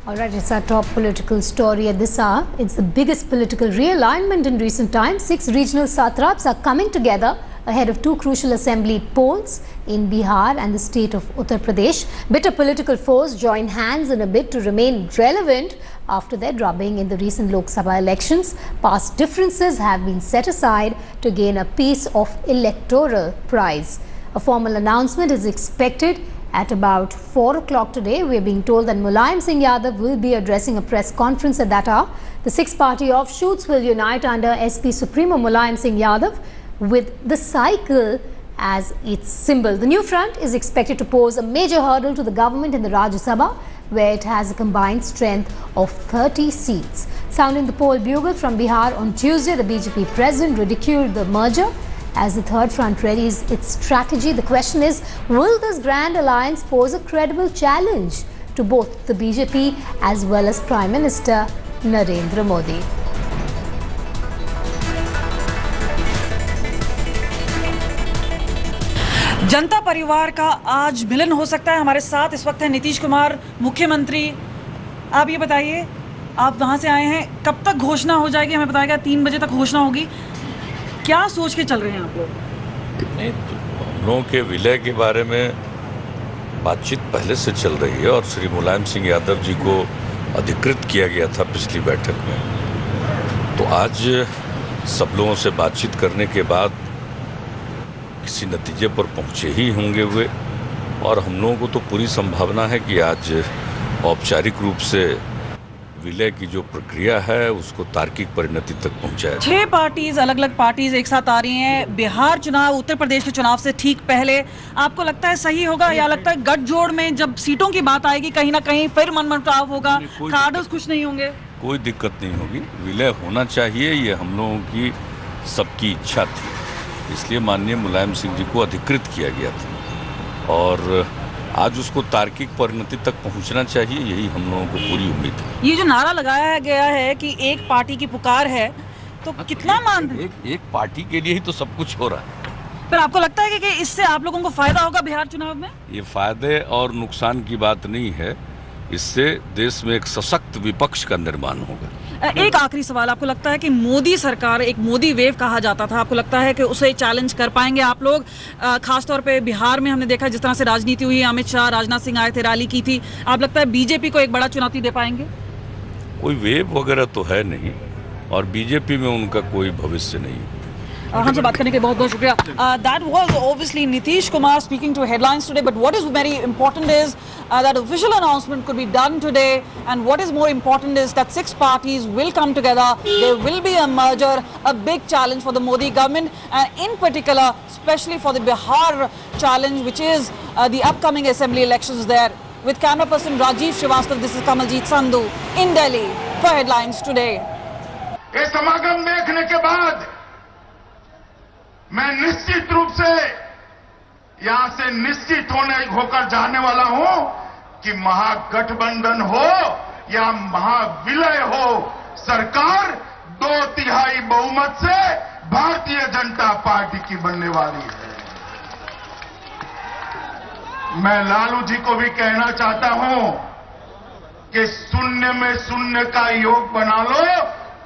All right, it's our top political story at this hour. It's the biggest political realignment in recent times. 6 regional satraps are coming together ahead of 2 crucial assembly polls in Bihar and the state of Uttar Pradesh. Bitter political foes join hands in a bid to remain relevant after their drubbing in the recent Lok Sabha elections. Past differences have been set aside to gain a piece of electoral prize. A formal announcement is expected at about 4 o'clock today. We are being told that Mulayam Singh Yadav will be addressing a press conference at that hour. The 6-party offshoots will unite under SP Supremo Mulayam Singh Yadav with the cycle as its symbol. The new front is expected to pose a major hurdle to the government in the Rajya Sabha, where it has a combined strength of 30 seats. Sounding the poll bugle from Bihar on Tuesday, the BJP president ridiculed the merger as the third front readies its strategy. The question is, will this grand alliance pose a credible challenge to both the BJP as well as Prime Minister Narendra Modi? जनता परिवार का आज मिलन हो सकता है। हमारे साथ इस वक्त है नीतीश कुमार, मुख्यमंत्री। आप ये बताइए, आप वहां से आए हैं, कब तक घोषणा हो जाएगी? हमें बताया गया 3 बजे तक घोषणा होगी। क्या सोच के चल रहे हैं आप लोग? नहीं, तो हम लोगों के विलय के बारे में बातचीत पहले से चल रही है और श्री मुलायम सिंह यादव जी को अधिकृत किया गया था पिछली बैठक में। तो आज सब लोगों से बातचीत करने के बाद किसी नतीजे पर पहुंचे ही होंगे हुए, और हम लोगों को तो पूरी संभावना है कि आज औपचारिक रूप से विलय की जो प्रक्रिया है उसको तार्किक परिणति तक पहुंचाया। 6 पार्टीज, अलग अलग पार्टीज एक साथ आ रही हैं। बिहार चुनाव उत्तर प्रदेश के चुनाव से ठीक पहले आपको लगता है सही होगा, या लगता है गठजोड़ में जब सीटों की बात आएगी कहीं ना कहीं फिर मनमुटाव होगा, कार्डर्स खुश नहीं होंगे? कोई दिक्कत नहीं होगी, विलय होना चाहिए, ये हम लोगों की सबकी इच्छा थी। इसलिए माननीय मुलायम सिंह जी को अधिकृत किया गया था और आज उसको तार्किक परिणति तक पहुंचना चाहिए, यही हम लोगों को पूरी उम्मीद है। ये जो नारा लगाया गया है कि एक पार्टी की पुकार है, तो कितना मान एक पार्टी के लिए ही तो सब कुछ हो रहा है। पर आपको लगता है कि इससे आप लोगों को फायदा होगा बिहार चुनाव में? ये फायदे और नुकसान की बात नहीं है, इससे देश में एक सशक्त विपक्ष का निर्माण होगा। एक आखिरी सवाल, आपको लगता है कि मोदी सरकार, एक मोदी वेव कहा जाता था, आपको लगता है कि उसे चैलेंज कर पाएंगे आप लोग? खासतौर पे बिहार में हमने देखा जिस तरह से राजनीति हुई, अमित शाह, राजनाथ सिंह आए थे, रैली की थी। आप लगता है बीजेपी को एक बड़ा चुनौती दे पाएंगे? कोई वेव वगैरह तो है नहीं और बीजेपी में उनका कोई भविष्य नहीं। हमसे बात करने के बहुत बहुत शुक्रिया। That was obviously Nitish Kumar speaking to Headlines today, but what is very important is that official announcement could be done today, and what is more important is that 6 parties will come together. There will be a merger, a big challenge for the Modi government, and in particular, especially for the Bihar challenge, which is the upcoming assembly elections there. With camera person Rajiv Srivastav, this is Kamaljeet Sandhu in Delhi for Headlines today. ये समागम देखने के बाद मैं निश्चित रूप से यहां से निश्चित होकर जाने वाला हूं कि महागठबंधन हो या महाविलय हो, सरकार 2/3 बहुमत से भारतीय जनता पार्टी की बनने वाली है। मैं लालू जी को भी कहना चाहता हूं कि शून्य में शून्य का योग बना लो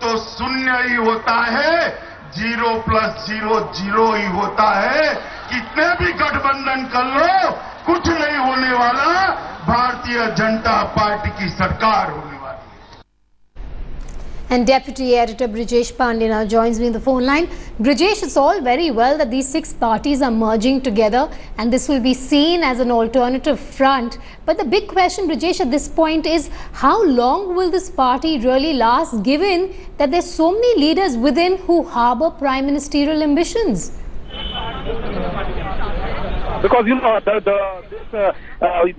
तो शून्य ही होता है, 0 + 0 0 ही होता है। कितने भी गठबंधन कर लो, कुछ नहीं होने वाला, भारतीय जनता पार्टी की सरकार होने वाली। And Deputy Editor Brijesh Pandey now joins me on the phone line. Brijesh, it's all very well that these 6 parties are merging together and this will be seen as an alternative front. But the big question, Brijesh, at this point is how long will this party really last, given that there's so many leaders within who harbor prime ministerial ambitions? Because, you know,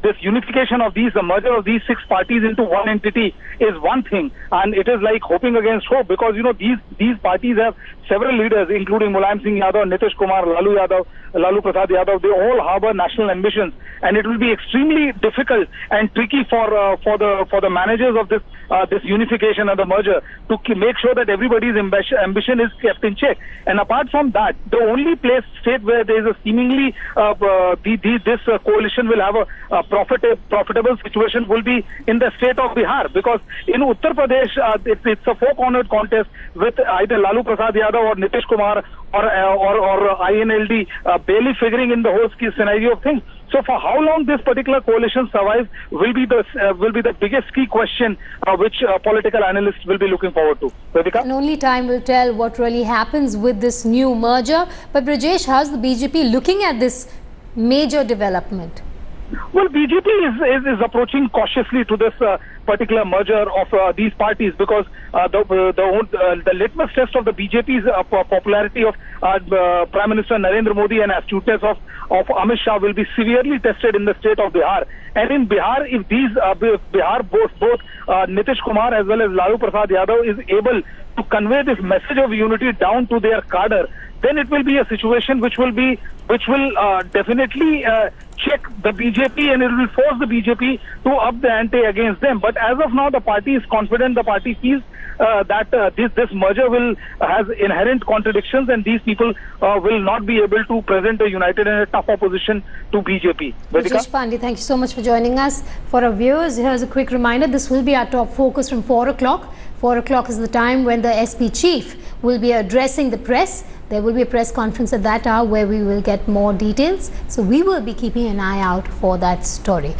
this unification of the merger of these 6 parties into one entity is one thing, and it is like hoping against hope, because, you know, these parties have several leaders, including Mulayam Singh Yadav, Nitish Kumar, Lalu Yadav, Lalu Prasad Yadav, they all harbor national ambitions, and it will be extremely difficult and tricky for the managers of this unification and the merger to make sure that everybody's ambition is kept in check. And apart from that, the only state where there is a seemingly this coalition will have a profitable situation will be in the state of Bihar, because in Uttar Pradesh it's a four-cornered contest with either Lalu Prasad Yadav or Nitish Kumar or INLD barely figuring in the whole scenario of things. So for how long this particular coalition survives will be the biggest key question which political analysts will be looking forward to. Vedika? And only time will tell what really happens with this new merger. But Brajesh, how's the BJP looking at this major development? Well, BJP is approaching cautiously to this particular merger of these parties, because the litmus test of the BJP's popularity of Prime Minister Narendra Modi and astuteness of Amit Shah will be severely tested in the state of Bihar. And in Bihar, if these Bihar both Nitish Kumar as well as Lalu Prasad Yadav is able to convey this message of unity down to their cadre, then it will be a situation which will definitely check the BJP, and it will force the BJP to up the ante against them. But as of now, the party is confident. The party feels that this merger has inherent contradictions, and these people will not be able to present a united and a tough opposition to BJP. Brajesh Pandey, thank you so much for joining us. For our viewers, here's a quick reminder. This will be our top focus from 4 o'clock. 4 o'clock is the time when the SP chief will be addressing the press. There will be a press conference at that hour where we will get more details. So we will be keeping an eye out for that story.